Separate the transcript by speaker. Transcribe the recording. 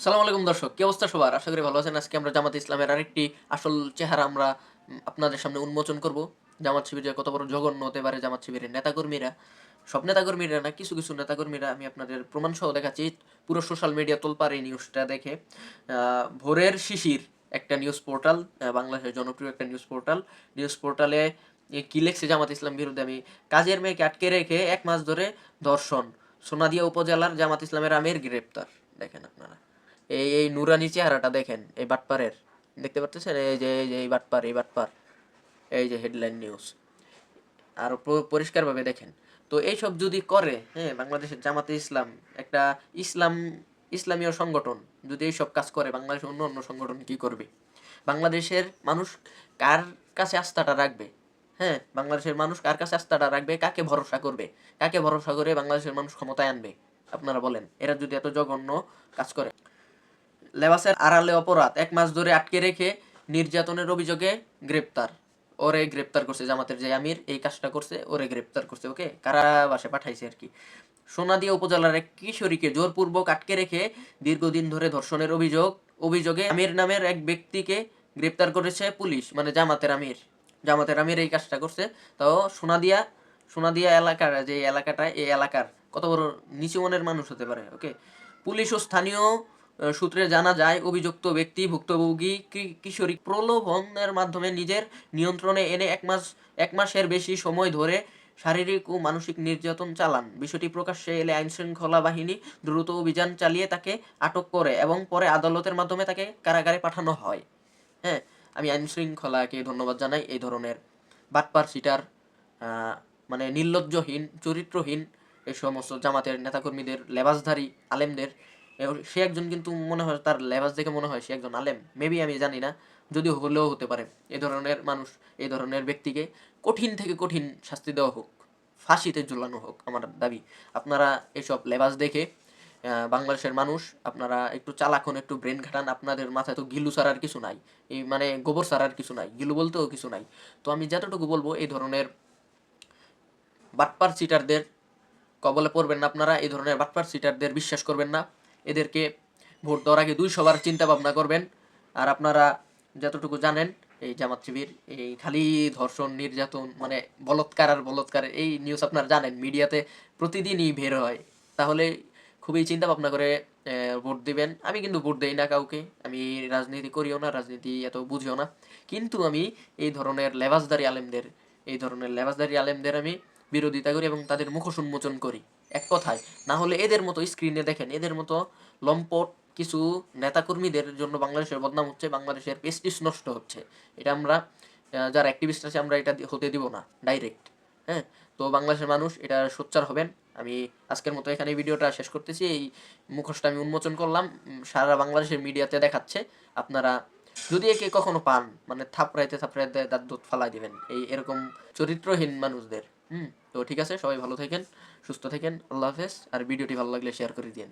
Speaker 1: সালাম আলাইকুম দর্শক, কি অবস্থা সবার? আশা করি ভালো আছেন। আজকে আমরা জামাত ইসলামের আরেকটি আসল চেহারা আমরা আপনাদের সামনে উন্মোচন করব। জামাত শিবির যে কত বড় জঘন্য হতে পারে। জামাত শিবিরের নেতাকর্মীরা, সব নেতাকর্মীরা না, কিছু কিছু নেতাকর্মীরা, আমি আপনাদের প্রমাণ সহ দেখাচ্ছি। পুরো সোশ্যাল মিডিয়া তোলপাড় এই নিউজটা দেখে। ভোরের শিশির একটা নিউজ পোর্টাল, বাংলাদেশের জনপ্রিয় একটা নিউজ পোর্টালে কি লেখছে জামাত ইসলাম বিরুদ্ধে? আমি কাজের মেয়েকে আটকে রেখে 1 মাস ধরে ধর্ষণ, সোনাদিয়া উপজেলার জামাত ইসলামের আমির গ্রেপ্তার। দেখেন আপনারা এই নুরানি চেহারাটা দেখেন এই বাটপারের, দেখতে পাচ্ছেন? এই যে এই বাটপার, এই যে হেডলাইন নিউজ, আর পরিষ্কারভাবে দেখেন। তো এইসব যদি করে, হ্যাঁ, বাংলাদেশের জামাতে ইসলাম একটা ইসলাম ইসলামীয় সংগঠন যদি এইসব কাজ করে, বাংলাদেশের অন্য অন্য সংগঠন কি করবে? বাংলাদেশের মানুষ কার কাছে আস্থাটা রাখবে? হ্যাঁ, বাংলাদেশের মানুষ কার কাছে আস্থাটা রাখবে? কাকে ভরসা করবে? কাকে ভরসা করে বাংলাদেশের মানুষ ক্ষমতায় আনবে? আপনারা বলেন, এরা যদি এত জঘন্য কাজ করে। লেবাসের আড়ালে অপরাধ, 1 মাস ধরে আটকে রেখে নির্যাতনের অভিযোগে গ্রেপ্তার। ওরে গ্রেপ্তার করছে জামাতের যে আমির এই কাজটা করছে, ওরে গ্রেপ্তার করছে, ওকে কারাবাসে পাঠাইছে আর কি। সোনাদিয়া উপজেলার এক কিশোরীকে জোরপূর্বক আটকে রেখে দীর্ঘদিন ধরে ধর্ষণের অভিযোগে আমির নামের এক ব্যক্তিকে গ্রেপ্তার করেছে পুলিশ, মানে জামাতের আমির এই কাজটা করছে। তো সোনাদিয়া সোনাদিয়া এলাকার যে এলাকাটায়, এই এলাকার কত বড় নিচু মনের মানুষ হতে পারে, ওকে। পুলিশ ও স্থানীয় সূত্রে জানা যায়, অভিযুক্ত ব্যক্তি ভুক্তভোগী কিশোরী প্রলোভনের মাধ্যমে নিজের নিয়ন্ত্রণে এনে 1 মাসের বেশি সময় ধরে শারীরিক ও মানসিক নির্যাতন চালান। বিষয়টি প্রকাশ্যে এলে আইনশৃঙ্খলা বাহিনী দ্রুত অভিযান চালিয়ে তাকে আটক করে এবং পরে আদালতের মাধ্যমে তাকে কারাগারে পাঠানো হয়। হ্যাঁ, আমি আইনশৃঙ্খলাকে ধন্যবাদ জানাই এই ধরনের বাটপার সিটার, মানে নির্লজ্জহীন, চরিত্রহীন এই সমস্ত জামাতের নেতাকর্মীদের, লেবাসধারী আলেমদের। সে একজন, কিন্তু মনে হয় তার লেবাস দেখে মনে হয় সে একজন আলেম, মেবি, আমি জানি না, যদি হলেও হতে পারে। এই ধরনের মানুষ, এই ধরনের ব্যক্তিকে কঠিন থেকে কঠিন শাস্তি দেওয়া হোক, ফাঁসিতে ঝুলানো হোক, আমার দাবি। আপনারা এসব লেবাস দেখে বাংলাদেশের মানুষ, আপনারা একটু চালাক হন, একটু ব্রেন খাটান। আপনাদের মাথায় তো গিলু ছাড়ার কিছু নাই, এই মানে গোবর ছাড়ার কিছু নাই, গিলু বলতেও কিছু নাই। তো আমি যতটুকু বলবো, এই ধরনের বাটপার চিটারদের কবলে পড়বেন না আপনারা। এই ধরনের বাটপার চিটারদের বিশ্বাস করবেন না। এদেরকে ভোট দেওয়ার আগে 200 বার চিন্তা ভাবনা করবেন। আর আপনারা যতটুকু জানেন, এই জামাত শিবির এই খালি ধর্ষণ, নির্যাতন, মানে বলৎকার আর বলৎকার, এই নিউজ আপনারা জানেন, মিডিয়াতে প্রতিদিনই বের হয়। তাহলে খুবই চিন্তা ভাবনা করে ভোট দিবেন। আমি কিন্তু ভোট দেই না কাউকে, আমি রাজনীতি করিও না, রাজনীতি এত বুঝিও না। কিন্তু আমি এই ধরনের লেবাসদারি আলেমদের আমি বিরোধিতা করি এবং তাদের মুখোশ উন্মোচন করি, এক কথায়। না হলে এদের মতো, স্ক্রিনে দেখেন, এদের মতো লম্পট কিছু নেতাকর্মীদের জন্য বাংলাদেশের বদনাম হচ্ছে, বাংলাদেশের প্রেস্টিজ নষ্ট হচ্ছে। এটা আমরা যারা অ্যাক্টিভিস্ট আছে, আমরা এটা হতে দিব না ডাইরেক্ট। হ্যাঁ, তো বাংলাদেশের মানুষ এটা সোচ্চার হবেন। আমি আজকের মতো এখানে ভিডিওটা শেষ করতেছি। এই মুখোশটা আমি উন্মোচন করলাম, সারা বাংলাদেশের মিডিয়াতে দেখাচ্ছে। আপনারা যদি একে কখনো পান, মানে থাপড়াইতে থাপড়াইতে দাঁত দুধ ফালাই দিবেন এই এরকম চরিত্রহীন মানুষদের। তো ঠিক আছে, সবাই ভালো থাকেন, সুস্থ থাকেন, আল্লাহ হাফেজ। আর ভিডিওটি ভালো লাগলে শেয়ার করে দিন।